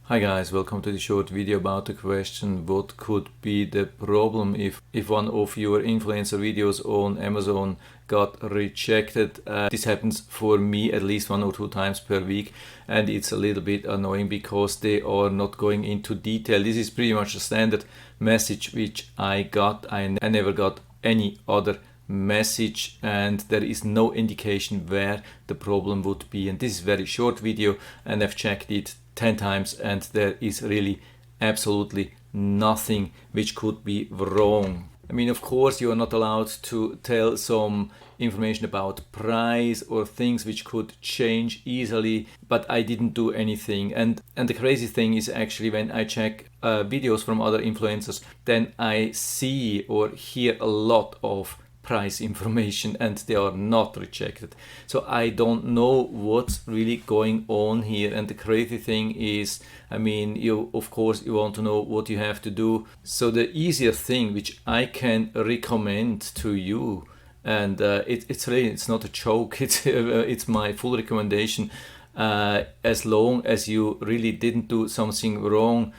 Hi guys, welcome to the short video about the question what could be the problem if one of your influencer videos on Amazon got rejected. This happens for me at least 1 or 2 times per week, and it's a little bit annoying because they are not going into detail. This is pretty much a standard message which I got. I never got any other message, and there is no indication where the problem would be. And this is a very short video, and I've checked it 10 times and there is really absolutely nothing which could be wrong. I mean, of course, you are not allowed to tell some information about price or things which could change easily, but I didn't do anything. And the crazy thing is actually when I check videos from other influencers, then I see or hear a lot of price information and they are not rejected. So I don't know what's really going on here. And the crazy thing is, I mean, you want to know what you have to do. So the easier thing which I can recommend to you, and it's not a joke, it's my full recommendation, as long as you really didn't do something wrong,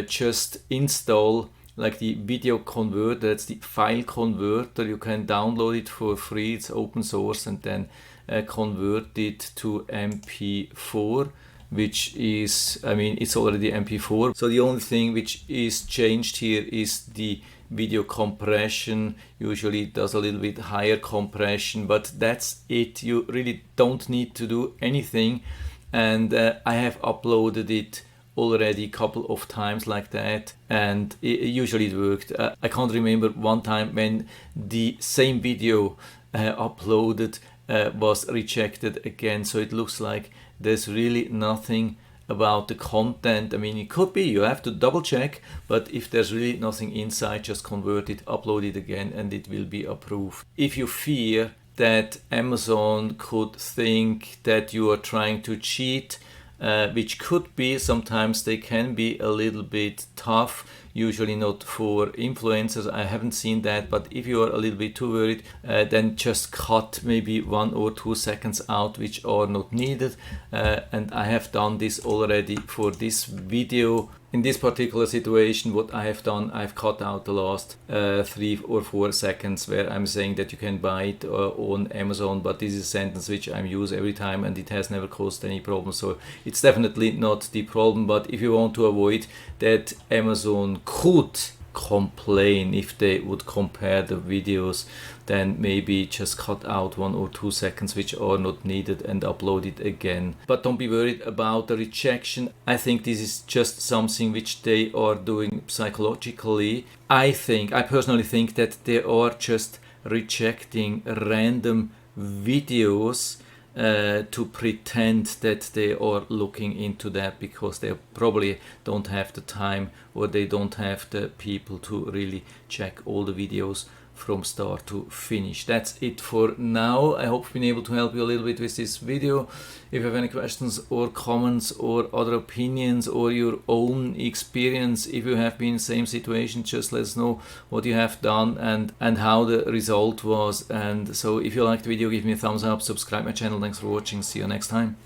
just install like the video converter. That's the file converter. You can download it for free, it's open source, and then convert it to MP4, which is, I mean, it's already MP4. So the only thing which is changed here is the video compression. Usually it does a little bit higher compression, but that's it. You really don't need to do anything. And I have uploaded it already a couple of times like that, and usually it worked. I can't remember one time when the same video uploaded was rejected again. So it looks like there's really nothing about the content. I mean, it could be, you have to double check, but if there's really nothing inside, just convert it, upload it again, and it will be approved. If you fear that Amazon could think that you are trying to cheat, which could be, sometimes they can be a little bit tough, usually not for influencers. I haven't seen that, but if you are a little bit too worried, then just cut maybe 1 or 2 seconds out which are not needed. And I have done this already for this video. In this particular situation, what I have done, I've cut out the last 3 or 4 seconds where I'm saying that you can buy it on Amazon, but this is a sentence which I use every time and it has never caused any problem. So it's definitely not the problem. But if you want to avoid that Amazon could complain if they would compare the videos, then maybe just cut out 1 or 2 seconds which are not needed and upload it again. But don't be worried about the rejection. I think this is just something which they are doing psychologically. I personally think that they are just rejecting random videos to pretend that they are looking into that, because they probably don't have the time or they don't have the people to really check all the videos from start to finish. That's it for now. I hope I've been able to help you a little bit with this video. If you have any questions or comments or other opinions or your own experience, if you have been in the same situation, just let us know what you have done and how the result was. And so if you liked the video, give me a thumbs up, subscribe my channel. Thanks for watching. See you next time.